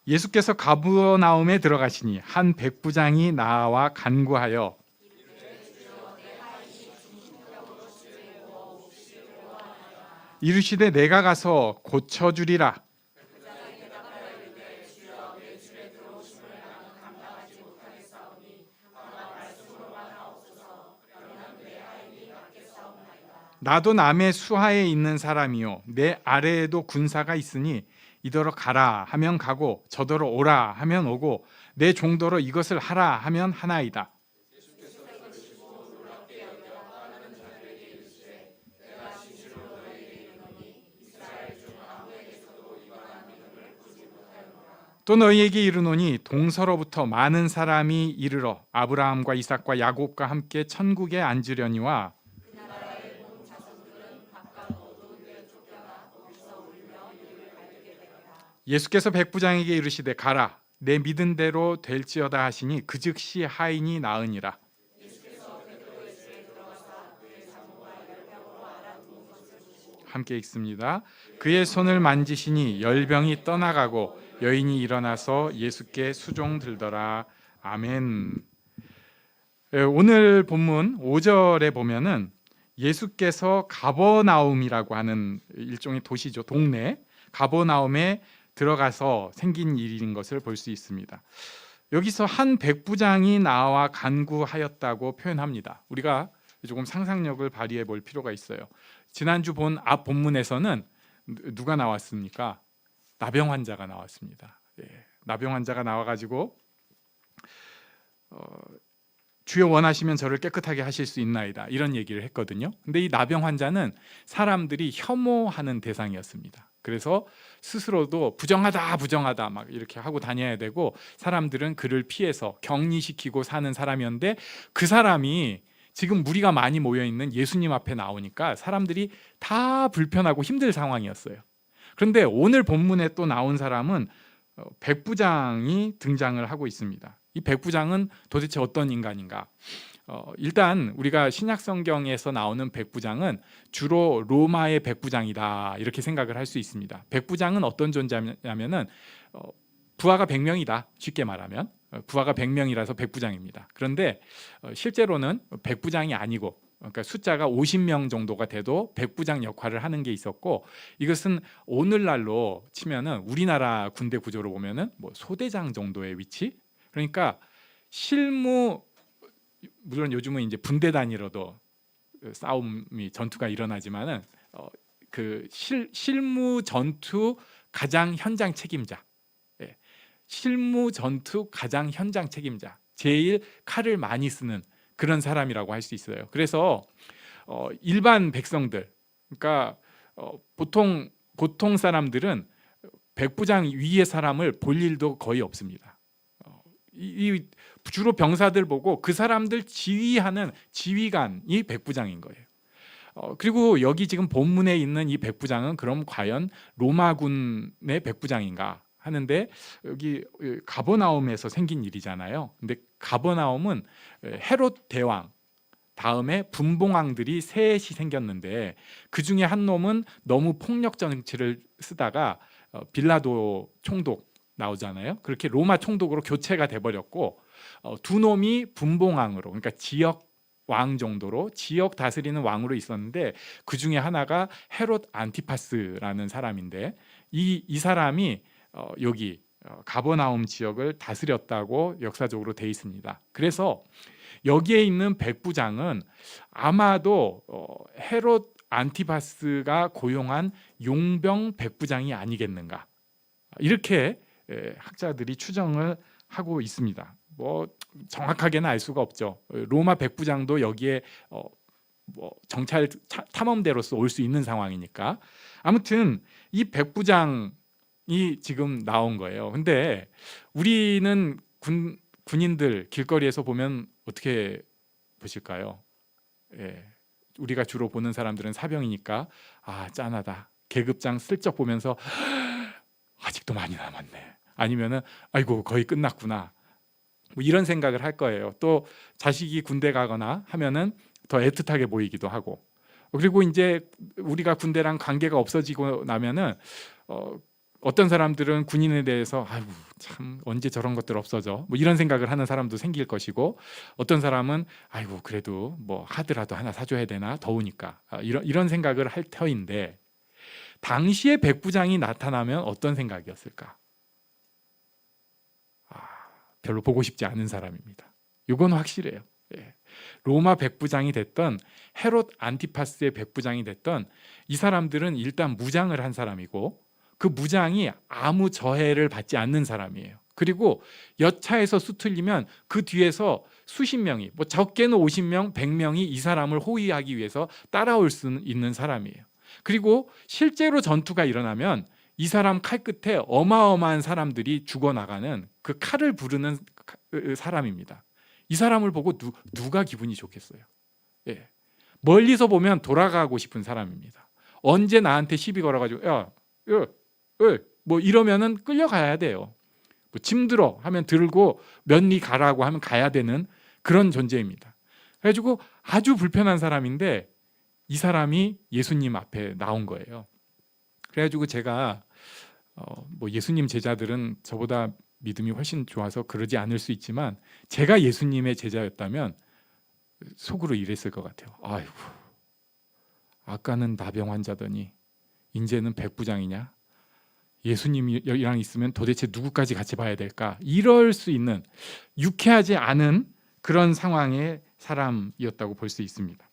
예수께서 가버나움에 들어가시니 한 백부장이 나와 간구하여 이르시되 내가 가서 고쳐주리라. 나도 남의 수하에 있는 사람이요 내 아래에도 군사가 있으니 이더러 가라 하면 가고 저더러 오라 하면 오고 내 종도로 이것을 하라 하면 하나이다. 또 너희에게 이르노니 동서로부터 많은 사람이 이르러 아브라함과 이삭과 야곱과 함께 천국에 앉으려니와 예수께서 백부장에게 이르시되 가라 내 믿은 대로 될지어다 하시니 그 즉시 하인이 나으니라. 함께 읽습니다. 그의 손을 만지시니 열병이 떠나가고 여인이 일어나서 예수께 수종 들더라. 아멘. 오늘 본문 5절에 보면은 예수께서 가버나움이라고 하는 일종의 도시죠. 동네 가버나움에 들어가서 생긴 일인 것을 볼 수 있습니다. 여기서 한 백부장이 나와 간구하였다고 표현합니다. 우리가 조금 상상력을 발휘해 볼 필요가 있어요. 지난주 본 앞 본문에서는 누가 나왔습니까? 나병 환자가 나왔습니다. 나병 환자가 나와가지고 주여 원하시면 저를 깨끗하게 하실 수 있나이다 이런 얘기를 했거든요. 근데 이 나병 환자는 사람들이 혐오하는 대상이었습니다. 그래서 스스로도 부정하다 막 이렇게 하고 다녀야 되고 사람들은 그를 피해서 격리시키고 사는 사람이었는데 그 사람이 지금 무리가 많이 모여있는 예수님 앞에 나오니까 사람들이 다 불편하고 힘들 상황이었어요. 그런데 오늘 본문에 또 나온 사람은 백부장이 등장을 하고 있습니다. 이 백부장은 도대체 어떤 인간인가? 일단 우리가 신약 성경에서 나오는 백부장은 주로 로마의 백부장이다 이렇게 생각을 할 수 있습니다. 백부장은 어떤 존재냐면은 부하가 100명이다 쉽게 말하면 부하가 100명이라서 백부장입니다. 그런데 실제로는 백부장이 아니고 그러니까 숫자가 50명 정도가 돼도 백부장 역할을 하는 게 있었고 이것은 오늘날로 치면은 우리나라 군대 구조로 보면은 뭐 소대장 정도의 위치. 그러니까 실무 물론 요즘은 이제 분대 단위로도 싸움이 전투가 일어나지만은 그 실무 전투 가장 현장 책임자, 실무 전투 가장 현장 책임자, 제일 칼을 많이 쓰는 그런 사람이라고 할 수 있어요. 그래서 일반 백성들, 그러니까 보통 사람들은 백부장 위의 사람을 볼 일도 거의 없습니다. 주로 병사들 보고 그 사람들 지휘하는 지휘관이 백부장인 거예요. 그리고 여기 지금 본문에 있는 이 백부장은 그럼 과연 로마군의 백부장인가 하는데 여기 가버나움에서 생긴 일이잖아요. 근데 가버나움은 헤롯 대왕 다음에 분봉왕들이 셋이 생겼는데 그 중에 한 놈은 너무 폭력 정치를 쓰다가 빌라도 총독 나오잖아요. 그렇게 로마 총독으로 교체가 돼버렸고 두 놈이 분봉왕으로 그러니까 지역 왕 정도로 지역 다스리는 왕으로 있었는데 그 중에 하나가 헤롯 안티파스라는 사람인데 이 사람이 여기 가버나움 지역을 다스렸다고 역사적으로 돼 있습니다. 그래서 여기에 있는 백부장은 아마도 헤롯 안티파스가 고용한 용병 백부장이 아니겠는가 이렇게 학자들이 추정을 하고 있습니다. 뭐 정확하게는 알 수가 없죠. 로마 백부장도 여기에 뭐 정찰 탐험대로서 올 수 있는 상황이니까 아무튼 이 백부장이 지금 나온 거예요. 근데 우리는 군인들 길거리에서 보면 어떻게 보실까요? 우리가 주로 보는 사람들은 사병이니까 아 짠하다. 계급장 슬쩍 보면서 아직도 많이 남았네. 아니면은 아이고 거의 끝났구나. 뭐 이런 생각을 할 거예요. 또 자식이 군대 가거나 하면은 더 애틋하게 보이기도 하고. 그리고 이제 우리가 군대랑 관계가 없어지고 나면은 어떤 사람들은 군인에 대해서 아이고 참 언제 저런 것들 없어져 뭐 이런 생각을 하는 사람도 생길 것이고, 어떤 사람은 아이고 그래도 뭐 하드라도 하나 사줘야 되나 더우니까, 이런 생각을 할 터인데, 당시에 백부장이 나타나면 어떤 생각이었을까? 별로 보고 싶지 않은 사람입니다. 이건 확실해요. 예. 로마 백부장이 됐던 헤롯 안티파스의 백부장이 됐던 이 사람들은 일단 무장을 한 사람이고, 그 무장이 아무 저해를 받지 않는 사람이에요. 그리고 여차에서 수틀리면 그 뒤에서 수십 명이, 뭐 적게는 50명, 100명이 이 사람을 호위하기 위해서 따라올 수 있는 사람이에요. 그리고 실제로 전투가 일어나면 이 사람 칼 끝에 어마어마한 사람들이 죽어나가는 그 칼을 부르는 사람입니다. 이 사람을 보고 누가 기분이 좋겠어요? 예. 멀리서 보면 돌아가고 싶은 사람입니다. 언제 나한테 시비 걸어가지고 뭐 이러면은 끌려가야 돼요. 뭐 짐 들어 하면 들고 면리 가라고 하면 가야 되는 그런 존재입니다. 그래가지고 아주 불편한 사람인데 이 사람이 예수님 앞에 나온 거예요. 그래가지고 제가 뭐 예수님 제자들은 저보다 믿음이 훨씬 좋아서 그러지 않을 수 있지만, 제가 예수님의 제자였다면 속으로 이랬을 것 같아요. 아이고, 아까는 나병 환자더니 이제는 백부장이냐? 예수님이랑 있으면 도대체 누구까지 같이 봐야 될까? 이럴 수 있는 유쾌하지 않은 그런 상황의 사람이었다고 볼 수 있습니다.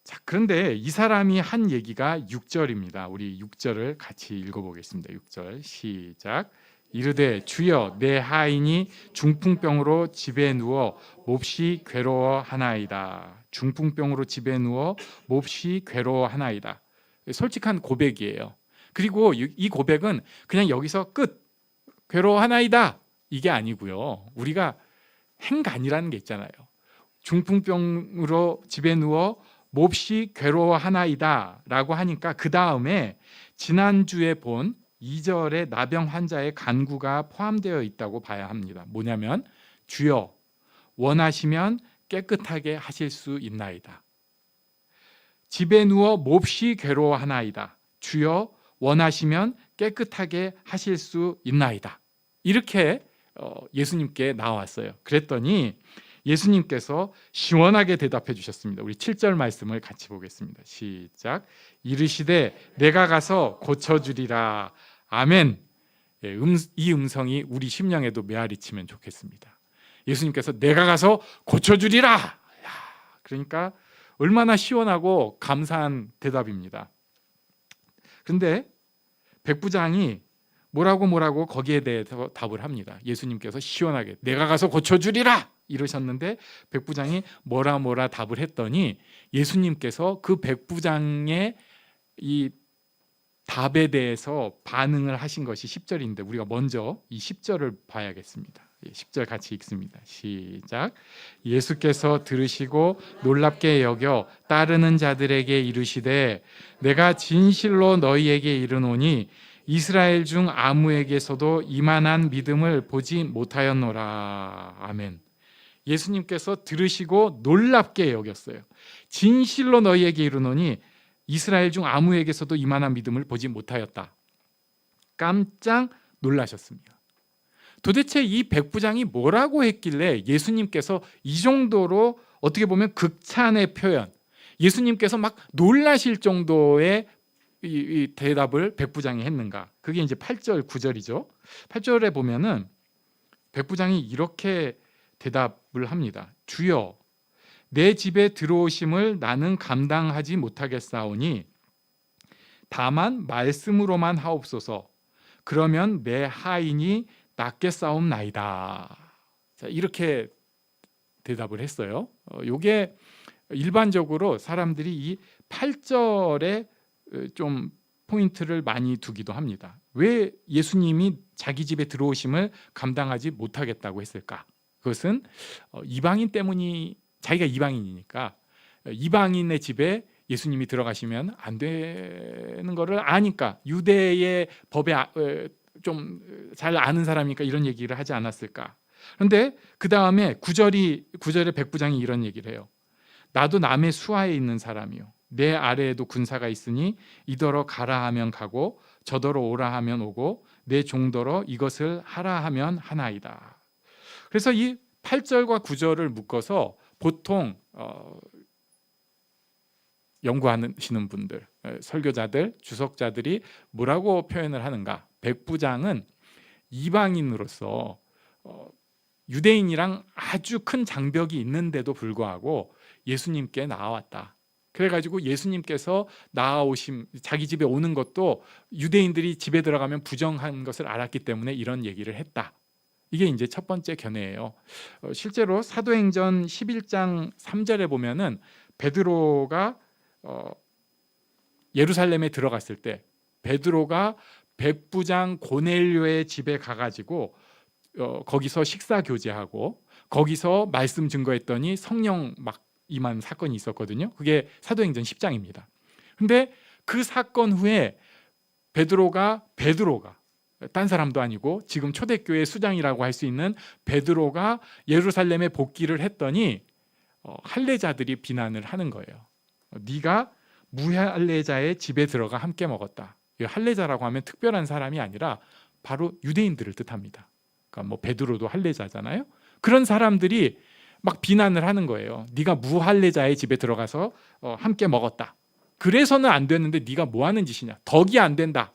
자, 그런데 이 사람이 한 얘기가 6절입니다. 우리 6절을 같이 읽어보겠습니다. 6절 시작. 이르되 주여 내 하인이 중풍병으로 집에 누워 몹시 괴로워하나이다. 중풍병으로 집에 누워 몹시 괴로워하나이다. 솔직한 고백이에요. 그리고 이 고백은 그냥 여기서 끝, 괴로워하나이다 이게 아니고요. 우리가 행간이라는 게 있잖아요. 중풍병으로 집에 누워 몹시 괴로워하나이다 라고 하니까 그 다음에 지난주에 본 2절의 나병 환자의 간구가 포함되어 있다고 봐야 합니다. 뭐냐면 주여 원하시면 깨끗하게 하실 수 있나이다. 집에 누워 몹시 괴로워하나이다. 주여 원하시면 깨끗하게 하실 수 있나이다. 이렇게 예수님께 나왔어요. 그랬더니 예수님께서 시원하게 대답해 주셨습니다. 우리 7절 말씀을 같이 보겠습니다. 시작. 이르시되 내가 가서 고쳐주리라. 아멘. 이 음성이 우리 심령에도 메아리치면 좋겠습니다. 예수님께서 내가 가서 고쳐주리라. 그러니까 얼마나 시원하고 감사한 대답입니다. 그런데 백부장이 뭐라고 거기에 대해서 답을 합니다. 예수님께서 시원하게 내가 가서 고쳐주리라 이러셨는데 백부장이 뭐라 답을 했더니 예수님께서 그 백부장의 이 답에 대해서 반응을 하신 것이 10절인데 우리가 먼저 이 10절을 봐야겠습니다. 10절 같이 읽습니다. 시작. 예수께서 들으시고 놀랍게 여겨 따르는 자들에게 이르시되 내가 진실로 너희에게 이르노니 이스라엘 중 아무에게서도 이만한 믿음을 보지 못하였노라. 아멘. 예수님께서 들으시고 놀랍게 여겼어요. 진실로 너희에게 이르노니 이스라엘 중 아무에게서도 이만한 믿음을 보지 못하였다. 깜짝 놀라셨습니다. 도대체 이 백부장이 뭐라고 했길래 예수님께서 이 정도로 어떻게 보면 극찬의 표현, 예수님께서 막 놀라실 정도의 이 대답을 백부장이 했는가? 그게 이제 8절, 9절이죠. 8절에 보면은 백부장이 이렇게 대답을 합니다. 주여, 내 집에 들어오심을 나는 감당하지 못하겠사오니 다만 말씀으로만 하옵소서. 그러면 내 하인이 낫겠사옵나이다. 자, 이렇게 대답을 했어요. 이게 일반적으로 사람들이 이 8절에 좀 포인트를 많이 두기도 합니다. 왜 예수님이 자기 집에 들어오심을 감당하지 못하겠다고 했을까? 그것은 이방인 때문이, 자기가 이방인이니까 이방인의 집에 예수님이 들어가시면 안 되는 것을 아니까, 유대의 법에 좀 잘 아는 사람이니까 이런 얘기를 하지 않았을까? 그런데 그 다음에 9절에 백부장이 이런 얘기를 해요. 나도 남의 수하에 있는 사람이요, 내 아래에도 군사가 있으니 이더러 가라 하면 가고 저더러 오라 하면 오고 내 종더러 이것을 하라 하면 하나이다. 그래서 이 8절과 9절을 묶어서 보통 연구하시는 분들, 설교자들, 주석자들이 뭐라고 표현을 하는가? 백부장은 이방인으로서 유대인이랑 아주 큰 장벽이 있는데도 불구하고 예수님께 나아왔다. 그래가지고 예수님께서 나아오심, 자기 집에 오는 것도 유대인들이 집에 들어가면 부정한 것을 알았기 때문에 이런 얘기를 했다. 이게 이제 첫 번째 견해예요. 실제로 사도행전 11장 3절에 보면은 베드로가 예루살렘에 들어갔을 때 베드로가 백부장 고넬료의 집에 가가지고 거기서 식사 교제하고 거기서 말씀 증거했더니 성령 막 임한 사건이 있었거든요. 그게 사도행전 10장입니다. 근데 그 사건 후에 베드로가 딴 사람도 아니고 지금 초대교회 수장이라고 할 수 있는 베드로가 예루살렘에 복귀를 했더니 할례자들이 비난을 하는 거예요. 네가 무할례자의 집에 들어가 함께 먹었다. 할례자라고 하면 특별한 사람이 아니라 바로 유대인들을 뜻합니다. 그러니까 뭐 베드로도 할례자잖아요. 그런 사람들이 막 비난을 하는 거예요. 네가 무할례자의 집에 들어가서 함께 먹었다. 그래서는 안 되는데 네가 뭐 하는 짓이냐. 덕이 안 된다.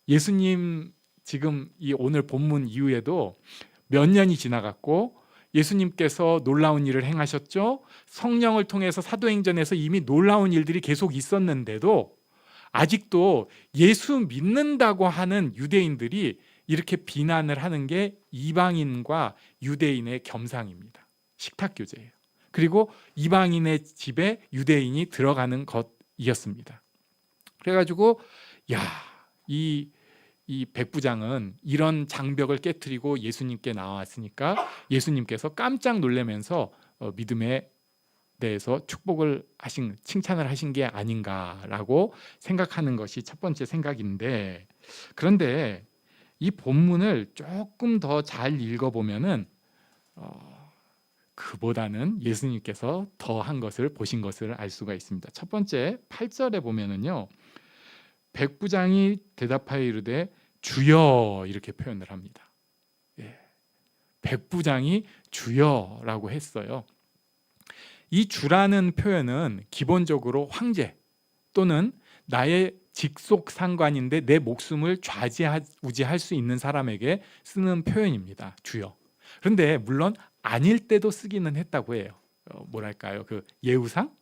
예수님 지금 이 오늘 본문 이후에도 몇 년이 지나갔고 예수님께서 놀라운 일을 행하셨죠. 성령을 통해서 사도행전에서 이미 놀라운 일들이 계속 있었는데도 아직도 예수 믿는다고 하는 유대인들이 이렇게 비난을 하는 게 이방인과 유대인의 겸상입니다. 식탁 교제예요. 그리고 이방인의 집에 유대인이 들어가는 것이었습니다. 그래가지고 이 백부장은 이런 장벽을 깨트리고 예수님께 나왔으니까 예수님께서 깜짝 놀라면서 믿음에 대해서 칭찬을 하신 게 아닌가라고 생각하는 것이 첫 번째 생각인데, 그런데 이 본문을 조금 더 잘 읽어보면은 그보다는 예수님께서 더 한 것을 보신 것을 알 수가 있습니다. 첫 번째 8절에 보면은요, 백부장이 대답하여 이르되 주여 이렇게 표현을 합니다. 백부장이 주여라고 했어요. 이 주라는 표현은 기본적으로 황제 또는 나의 직속 상관인데 내 목숨을 좌지우지할 수 있는 사람에게 쓰는 표현입니다. 주여. 그런데 물론 아닐 때도 쓰기는 했다고 해요. 뭐랄까요? 그 예우상?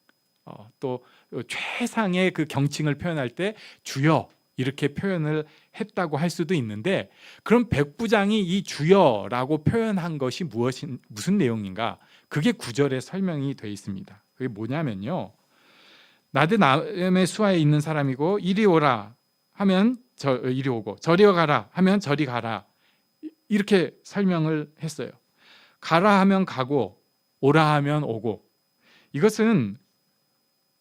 또 최상의 그 경칭을 표현할 때 주여 이렇게 표현을 했다고 할 수도 있는데, 그럼 백부장이 이 주여라고 표현한 것이 무슨 내용인가? 그게 9절에 설명이 되어 있습니다. 그게 뭐냐면요, 나대 남의 수하에 있는 사람이고 이리 오라 하면 이리 오고 저리 가라 하면 저리 가라, 이렇게 설명을 했어요. 가라 하면 가고 오라 하면 오고, 이것은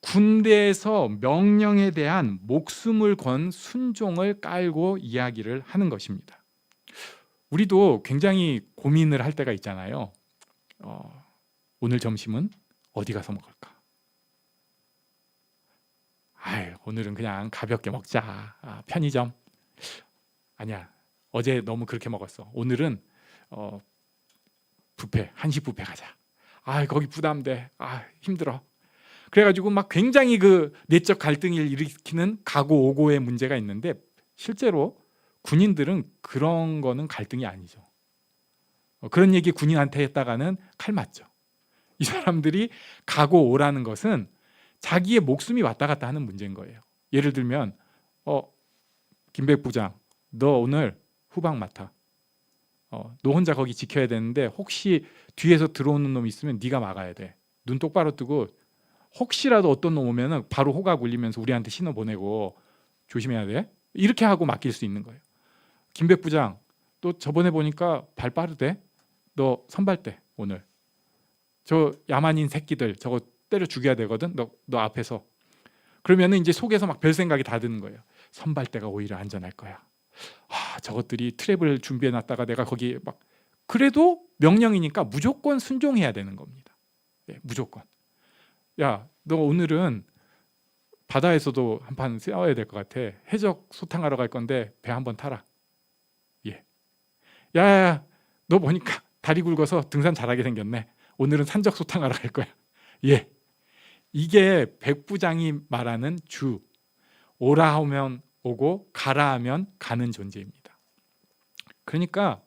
군대에서 명령에 대한 목숨을 건 순종을 깔고 이야기를 하는 것입니다. 우리도 굉장히 고민을 할 때가 있잖아요. 오늘 점심은 어디 가서 먹을까? 오늘은 그냥 가볍게 먹자. 편의점. 아니야, 어제 너무 그렇게 먹었어. 오늘은 뷔페, 한식 뷔페 가자. 거기 부담돼. 힘들어. 그래가지고 막 굉장히 그 내적 갈등을 일으키는 가고 오고의 문제가 있는데, 실제로 군인들은 그런 거는 갈등이 아니죠. 그런 얘기 군인한테 했다가는 칼 맞죠. 이 사람들이 가고 오라는 것은 자기의 목숨이 왔다 갔다 하는 문제인 거예요. 예를 들면 김백 부장, 너 오늘 후방 맡아. 너 혼자 거기 지켜야 되는데 혹시 뒤에서 들어오는 놈 있으면 네가 막아야 돼. 눈 똑바로 뜨고, 혹시라도 어떤 놈 오면은 바로 호각 울리면서 우리한테 신호 보내고 조심해야 돼. 이렇게 하고 맡길 수 있는 거예요. 김백 부장, 또 저번에 보니까 발 빠르대. 너 선발대 오늘. 저 야만인 새끼들 저거 때려 죽여야 되거든. 너 앞에서. 그러면은 이제 속에서 막 별 생각이 다 드는 거예요. 선발대가 오히려 안전할 거야. 저것들이 트랩을 준비해 놨다가 내가 거기 막, 그래도 명령이니까 무조건 순종해야 되는 겁니다. 무조건. 야, 너 오늘은 바다에서도 한판 싸워야 될 것 같아. 해적 소탕하러 갈 건데 배 한번 타라. 예. 야야야, 너 보니까 다리 굵어서 등산 잘하게 생겼네. 오늘은 산적 소탕하러 갈 거야. 예. 이게 백부장이 말하는 주. 오라 하면 오고 가라 하면 가는 존재입니다. 그러니까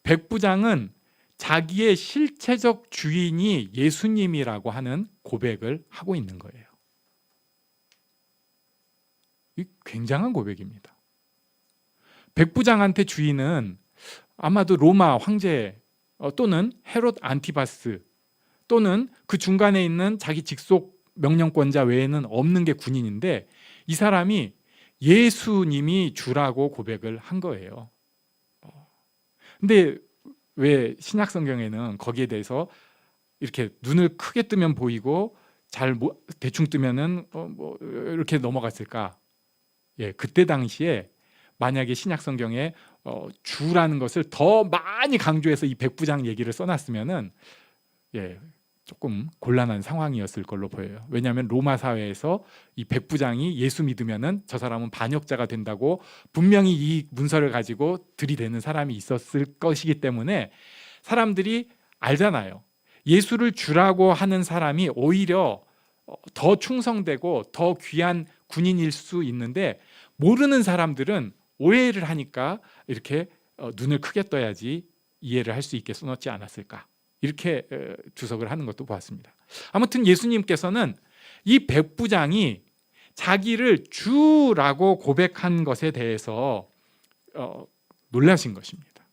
백부장은 자기의 실체적 주인이 예수님이라고 하는 고백을 하고 있는 거예요. 이 굉장한 고백입니다. 백부장한테 주인은 아마도 로마 황제 또는 헤롯 안티바스 또는 그 중간에 있는 자기 직속 명령권자 외에는 없는 게 군인인데, 이 사람이 예수님이 주라고 고백을 한 거예요. 근데 왜 신약 성경에는 거기에 대해서 이렇게 눈을 크게 뜨면 보이고 잘 대충 뜨면은 뭐 이렇게 넘어갔을까? 예, 그때 당시에 만약에 신약 성경에 주라는 것을 더 많이 강조해서 이 백부장 얘기를 써놨으면은 조금 곤란한 상황이었을 걸로 보여요. 왜냐하면 로마 사회에서 이 백부장이 예수 믿으면은 저 사람은 반역자가 된다고 분명히 이 문서를 가지고 들이대는 사람이 있었을 것이기 때문에 사람들이 알잖아요. 예수를 주라고 하는 사람이 오히려 더 충성되고 더 귀한 군인일 수 있는데, 모르는 사람들은 오해를 하니까 이렇게 눈을 크게 떠야지 이해를 할 수 있게 써놓지 않았을까, 이렇게 주석을 하는 것도 보았습니다. 아무튼 예수님께서는 이 백부장이 자기를 주라고 고백한 것에 대해서 놀라신 것입니다.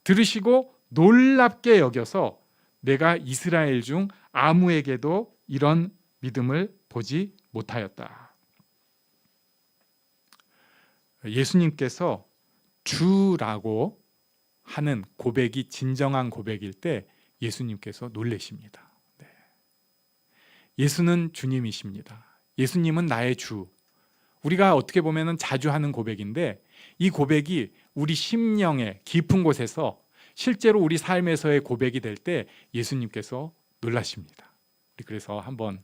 들으시고 놀랍게 여겨서 내가 이스라엘 중 아무에게도 이런 믿음을 보지 못하였다. 예수님께서 주라고 하는 고백이 진정한 고백일 때 예수님께서 놀라십니다. 예수는 주님이십니다. 예수님은 나의 주. 우리가 어떻게 보면 자주 하는 고백인데, 이 고백이 우리 심령의 깊은 곳에서 실제로 우리 삶에서의 고백이 될 때 예수님께서 놀라십니다. 우리 그래서 한번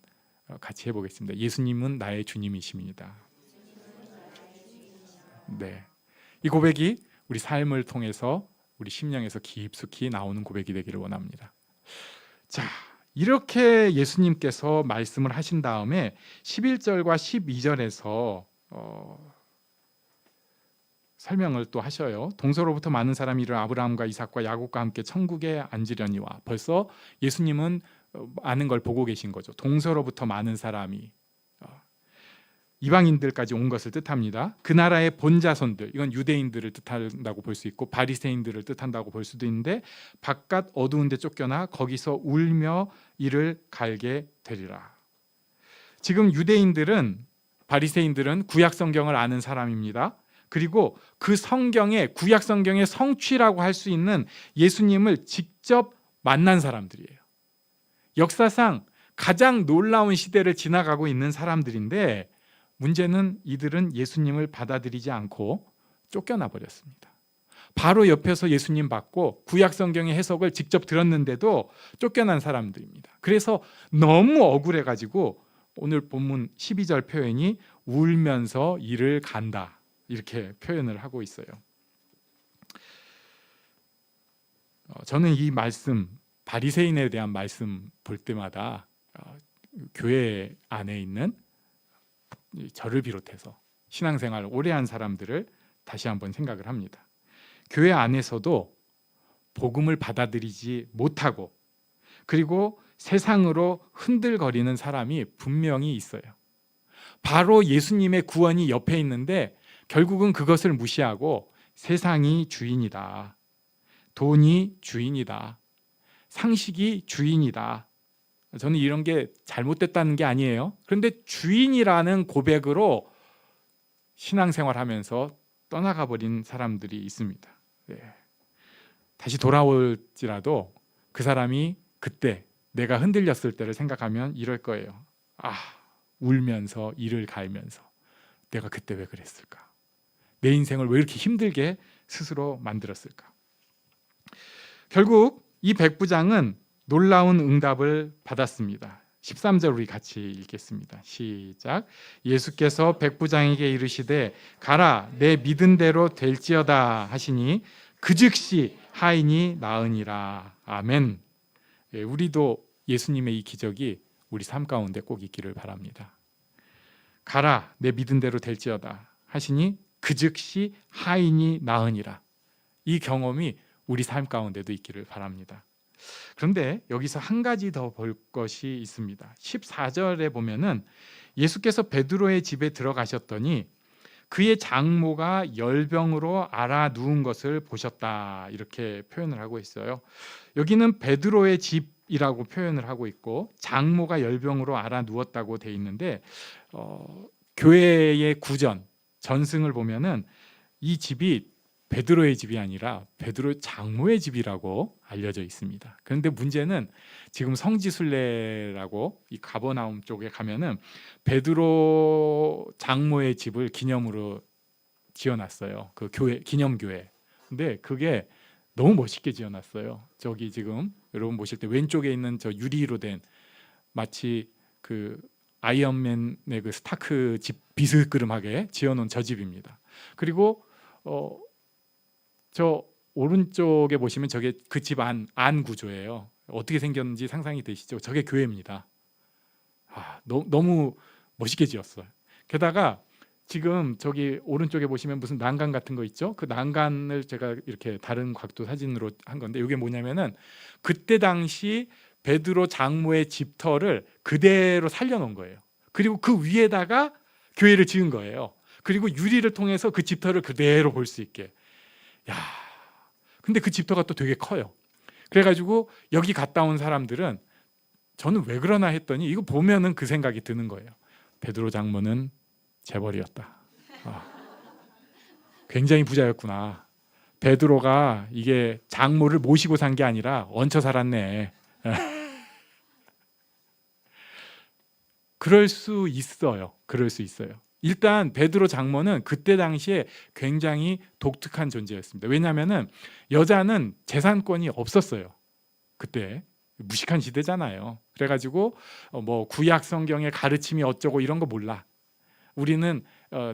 같이 해보겠습니다. 예수님은 나의 주님이십니다. 네, 이 고백이 우리 삶을 통해서 우리 심령에서 깊숙이 나오는 고백이 되기를 원합니다. 자, 이렇게 예수님께서 말씀을 하신 다음에 11절과 12절에서 설명을 또 하셔요. 동서로부터 많은 사람이 이르러 아브라함과 이삭과 야곱과 함께 천국에 앉으려니와. 벌써 예수님은 아는 걸 보고 계신 거죠. 동서로부터 많은 사람이 이방인들까지 온 것을 뜻합니다. 그 나라의 본자손들, 이건 유대인들을 뜻한다고 볼 수 있고 바리새인들을 뜻한다고 볼 수도 있는데, 바깥 어두운 데 쫓겨나 거기서 울며 이를 갈게 되리라. 지금 유대인들은, 바리새인들은 구약 성경을 아는 사람입니다. 그리고 그 성경에, 구약 성경의 성취라고 할 수 있는 예수님을 직접 만난 사람들이에요. 역사상 가장 놀라운 시대를 지나가고 있는 사람들인데, 문제는 이들은 예수님을 받아들이지 않고 쫓겨나 버렸습니다. 바로 옆에서 예수님 받고 구약 성경의 해석을 직접 들었는데도 쫓겨난 사람들입니다. 그래서 너무 억울해가지고 오늘 본문 12절 표현이 울면서 이를 간다, 이렇게 표현을 하고 있어요. 저는 이 말씀, 바리새인에 대한 말씀 볼 때마다 교회 안에 있는 저를 비롯해서 신앙생활 오래 한 사람들을 다시 한번 생각을 합니다. 교회 안에서도 복음을 받아들이지 못하고 그리고 세상으로 흔들거리는 사람이 분명히 있어요. 바로 예수님의 구원이 옆에 있는데 결국은 그것을 무시하고 세상이 주인이다, 돈이 주인이다, 상식이 주인이다. 저는 이런 게 잘못됐다는 게 아니에요. 그런데 주인이라는 고백으로 신앙생활하면서 떠나가 버린 사람들이 있습니다. 다시 돌아올지라도 그 사람이 그때 내가 흔들렸을 때를 생각하면 이럴 거예요. 울면서 이를 갈면서 내가 그때 왜 그랬을까? 내 인생을 왜 이렇게 힘들게 스스로 만들었을까? 결국 이 백부장은 놀라운 응답을 받았습니다. 13절 우리 같이 읽겠습니다. 시작. 예수께서 백부장에게 이르시되 가라 내 믿은 대로 될지어다 하시니 그 즉시 하인이 나으니라. 아멘. 우리도 예수님의 이 기적이 우리 삶 가운데 꼭 있기를 바랍니다. 가라 내 믿은 대로 될지어다 하시니 그 즉시 하인이 나으니라. 이 경험이 우리 삶 가운데도 있기를 바랍니다. 그런데 여기서 한 가지 더 볼 것이 있습니다. 14절에 보면은 예수께서 베드로의 집에 들어가셨더니 그의 장모가 열병으로 앓아 누운 것을 보셨다, 이렇게 표현을 하고 있어요. 여기는 베드로의 집이라고 표현을 하고 있고 장모가 열병으로 앓아 누웠다고 돼 있는데 교회의 구전, 전승을 보면은 이 집이 베드로의 집이 아니라 베드로 장모의 집이라고 알려져 있습니다. 그런데 문제는 지금 성지순례라고 이 가버나움 쪽에 가면은 베드로 장모의 집을 기념으로 지어놨어요. 그 교회, 기념교회. 근데 그게 너무 멋있게 지어놨어요. 저기 지금 여러분 보실 때 왼쪽에 있는 저 유리로 된 마치 그 아이언맨의 그 스타크 집 비스그름하게 지어놓은 저 집입니다. 그리고 저 오른쪽에 보시면 저게 그 집 안 구조예요. 어떻게 생겼는지 상상이 되시죠? 저게 교회입니다. 너무 멋있게 지었어요. 게다가 지금 저기 오른쪽에 보시면 무슨 난간 같은 거 있죠? 그 난간을 제가 이렇게 다른 각도 사진으로 한 건데 이게 뭐냐면은 그때 당시 베드로 장모의 집터를 그대로 살려놓은 거예요. 그리고 그 위에다가 교회를 지은 거예요. 그리고 유리를 통해서 그 집터를 그대로 볼 수 있게. 야, 근데 그 집터가 또 되게 커요. 그래가지고 여기 갔다 온 사람들은 저는 왜 그러나 했더니 이거 보면은 그 생각이 드는 거예요. 베드로 장모는 재벌이었다. 굉장히 부자였구나. 베드로가 이게 장모를 모시고 산 게 아니라 얹혀 살았네. 그럴 수 있어요. 그럴 수 있어요. 일단 베드로 장모는 그때 당시에 굉장히 독특한 존재였습니다. 왜냐하면은 여자는 재산권이 없었어요. 그때 무식한 시대잖아요. 그래가지고 뭐 구약 성경의 가르침이 어쩌고 이런 거 몰라. 우리는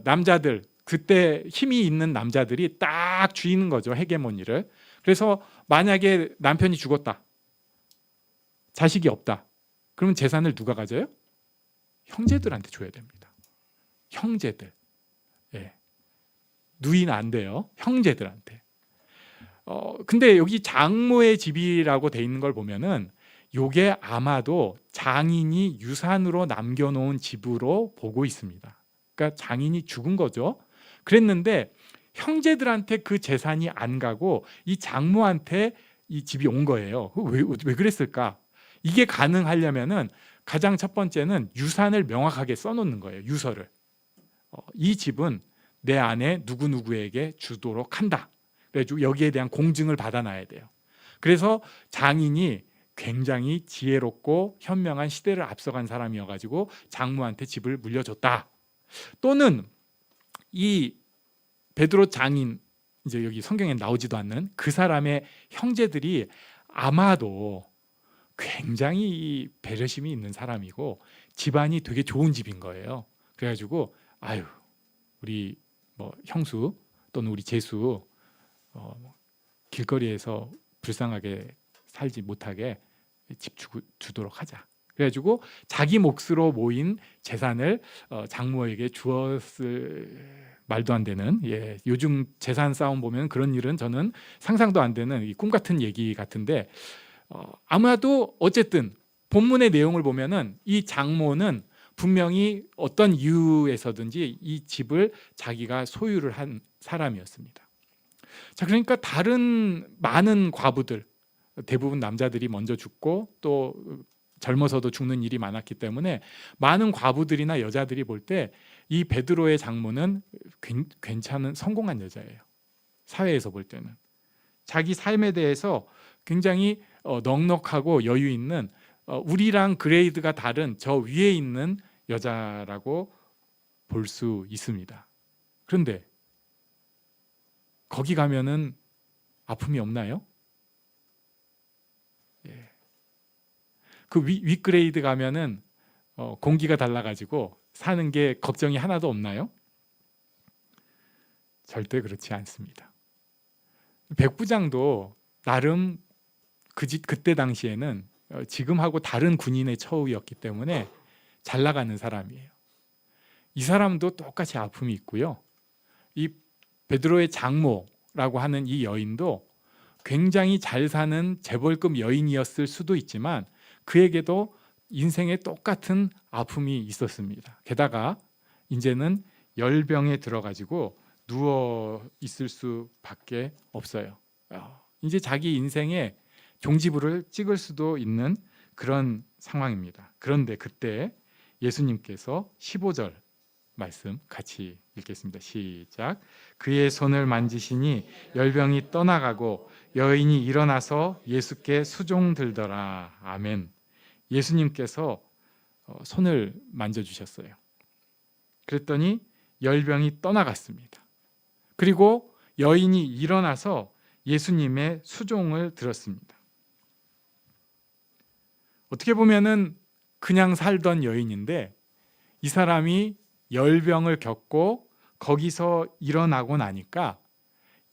남자들, 그때 힘이 있는 남자들이 딱 쥐는 거죠, 헤게모니를. 그래서 만약에 남편이 죽었다, 자식이 없다, 그러면 재산을 누가 가져요? 형제들한테 줘야 됩니다. 형제들. 예. 누이는 안 돼요. 형제들한테. 근데 여기 장모의 집이라고 돼 있는 걸 보면은 요게 아마도 장인이 유산으로 남겨놓은 집으로 보고 있습니다. 그러니까 장인이 죽은 거죠. 그랬는데 형제들한테 그 재산이 안 가고 이 장모한테 이 집이 온 거예요. 왜 그랬을까? 이게 가능하려면은 가장 첫 번째는 유산을 명확하게 써놓는 거예요. 유서를. 이 집은 내 아내 누구누구에게 주도록 한다. 그래서 여기에 대한 공증을 받아놔야 돼요. 그래서 장인이 굉장히 지혜롭고 현명한 시대를 앞서간 사람이어가지고 장모한테 집을 물려줬다. 또는 이 베드로 장인, 이제 여기 성경에 나오지도 않는 그 사람의 형제들이 아마도 굉장히 배려심이 있는 사람이고 집안이 되게 좋은 집인 거예요. 그래가지고 아유, 우리 뭐 형수 또는 우리 제수 길거리에서 불쌍하게 살지 못하게 집 주도록 하자. 그래가지고 자기 몫으로 모인 재산을 장모에게 주었을, 말도 안 되는, 요즘 재산 싸움 보면 그런 일은 저는 상상도 안 되는 꿈 같은 얘기 같은데, 아마도 어쨌든 본문의 내용을 보면은 이 장모는 분명히 어떤 이유에서든지 이 집을 자기가 소유를 한 사람이었습니다. 자, 그러니까 다른 많은 과부들, 대부분 남자들이 먼저 죽고 또 젊어서도 죽는 일이 많았기 때문에 많은 과부들이나 여자들이 볼 때 이 베드로의 장모는 괜찮은 성공한 여자예요. 사회에서 볼 때는 자기 삶에 대해서 굉장히 넉넉하고 여유 있는, 우리랑 그레이드가 다른 저 위에 있는 여자라고 볼 수 있습니다. 그런데 거기 가면은 아픔이 없나요? 그 윗그레이드 가면은 공기가 달라가지고 사는 게 걱정이 하나도 없나요? 절대 그렇지 않습니다. 백부장도 나름 그때 당시에는 지금하고 다른 군인의 처우였기 때문에 잘 나가는 사람이에요. 이 사람도 똑같이 아픔이 있고요. 이 베드로의 장모라고 하는 이 여인도 굉장히 잘 사는 재벌급 여인이었을 수도 있지만 그에게도 인생에 똑같은 아픔이 있었습니다. 게다가 이제는 열병에 들어가지고 누워 있을 수밖에 없어요. 이제 자기 인생에 종지부를 찍을 수도 있는 그런 상황입니다. 그런데 그때 예수님께서 15절 말씀 같이 읽겠습니다. 시작. 그의 손을 만지시니 열병이 떠나가고 여인이 일어나서 예수께 수종들더라. 아멘. 예수님께서 손을 만져주셨어요. 그랬더니 열병이 떠나갔습니다. 그리고 여인이 일어나서 예수님의 수종을 들었습니다. 어떻게 보면은 그냥 살던 여인인데 이 사람이 열병을 겪고 거기서 일어나고 나니까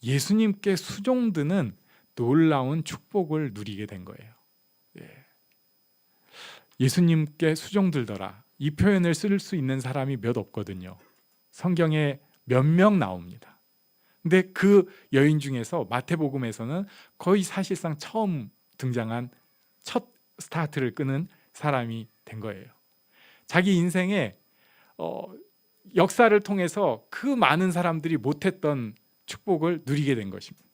예수님께 수종드는 놀라운 축복을 누리게 된 거예요. 예수님께 수종들더라. 이 표현을 쓸 수 있는 사람이 몇 없거든요. 성경에 몇 명 나옵니다. 근데 그 여인 중에서 마태복음에서는 거의 사실상 처음 등장한 첫 스타트를 끄는 사람이 된 거예요. 자기 인생에 역사를 통해서 그 많은 사람들이 못했던 축복을 누리게 된 것입니다.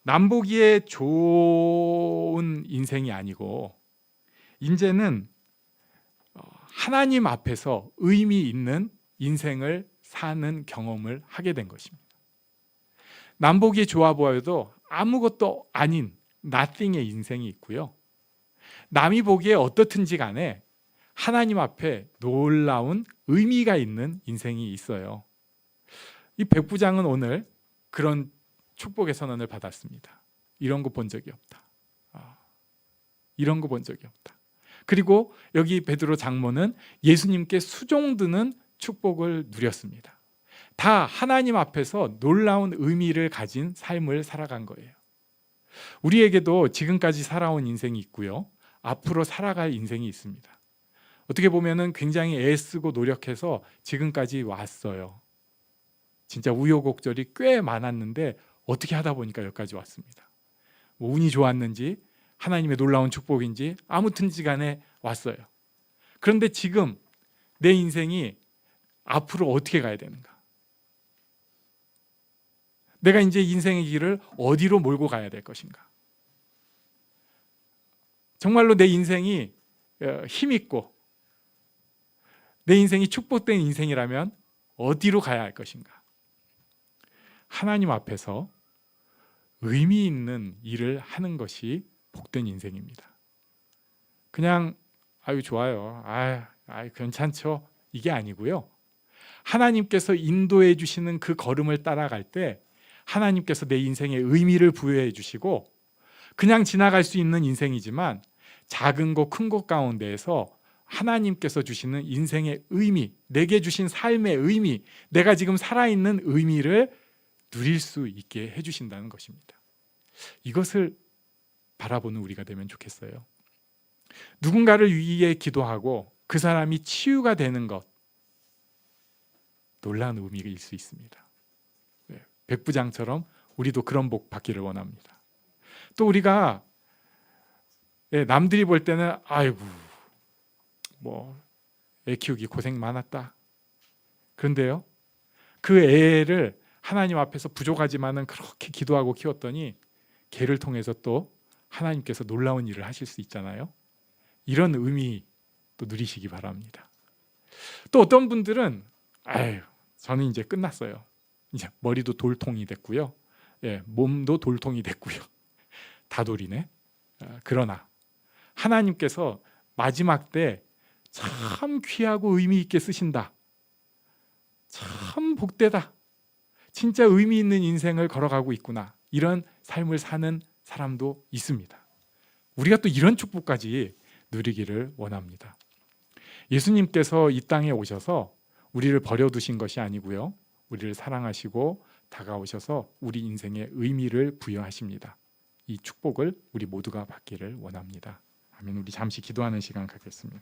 남보기에 좋은 인생이 아니고 이제는 하나님 앞에서 의미 있는 인생을 사는 경험을 하게 된 것입니다. 남보기에 좋아 보여도 아무것도 아닌 nothing의 인생이 있고요. 남이 보기에 어떻든지 간에 하나님 앞에 놀라운 의미가 있는 인생이 있어요. 이 백부장은 오늘 그런 축복의 선언을 받았습니다. 이런 거 본 적이 없다. 이런 거 본 적이 없다. 그리고 여기 베드로 장모는 예수님께 수종드는 축복을 누렸습니다. 다 하나님 앞에서 놀라운 의미를 가진 삶을 살아간 거예요. 우리에게도 지금까지 살아온 인생이 있고요. 앞으로 살아갈 인생이 있습니다. 어떻게 보면은 굉장히 애쓰고 노력해서 지금까지 왔어요. 진짜 우여곡절이 꽤 많았는데 어떻게 하다 보니까 여기까지 왔습니다. 뭐 운이 좋았는지 하나님의 놀라운 축복인지 아무튼지 간에 왔어요. 그런데 지금 내 인생이 앞으로 어떻게 가야 되는가? 내가 이제 인생의 길을 어디로 몰고 가야 될 것인가? 정말로 내 인생이 힘있고 내 인생이 축복된 인생이라면 어디로 가야 할 것인가? 하나님 앞에서 의미 있는 일을 하는 것이 복된 인생입니다. 그냥 아유 좋아요, 괜찮죠, 이게 아니고요. 하나님께서 인도해 주시는 그 걸음을 따라갈 때 하나님께서 내 인생에 의미를 부여해 주시고 그냥 지나갈 수 있는 인생이지만 작은 것 큰 것 가운데에서 하나님께서 주시는 인생의 의미, 내게 주신 삶의 의미, 내가 지금 살아있는 의미를 누릴 수 있게 해주신다는 것입니다. 이것을 바라보는 우리가 되면 좋겠어요. 누군가를 위해 기도하고 그 사람이 치유가 되는 것, 놀라운 의미일 수 있습니다. 백부장처럼 우리도 그런 복 받기를 원합니다. 또 우리가 남들이 볼 때는 아이고 뭐 애 키우기 고생 많았다. 그런데요, 그 애를 하나님 앞에서 부족하지만은 그렇게 기도하고 키웠더니 걔를 통해서 또 하나님께서 놀라운 일을 하실 수 있잖아요. 이런 의미 또 누리시기 바랍니다. 또 어떤 분들은 저는 이제 끝났어요. 이제 머리도 돌통이 됐고요. 몸도 돌통이 됐고요. 다 돌이네. 그러나 하나님께서 마지막 때 참 귀하고 의미 있게 쓰신다. 참 복되다. 진짜 의미 있는 인생을 걸어가고 있구나. 이런 삶을 사는 사람도 있습니다. 우리가 또 이런 축복까지 누리기를 원합니다. 예수님께서 이 땅에 오셔서 우리를 버려두신 것이 아니고요, 우리를 사랑하시고 다가오셔서 우리 인생에 의미를 부여하십니다. 이 축복을 우리 모두가 받기를 원합니다. 아멘. 우리 잠시 기도하는 시간 갖겠습니다.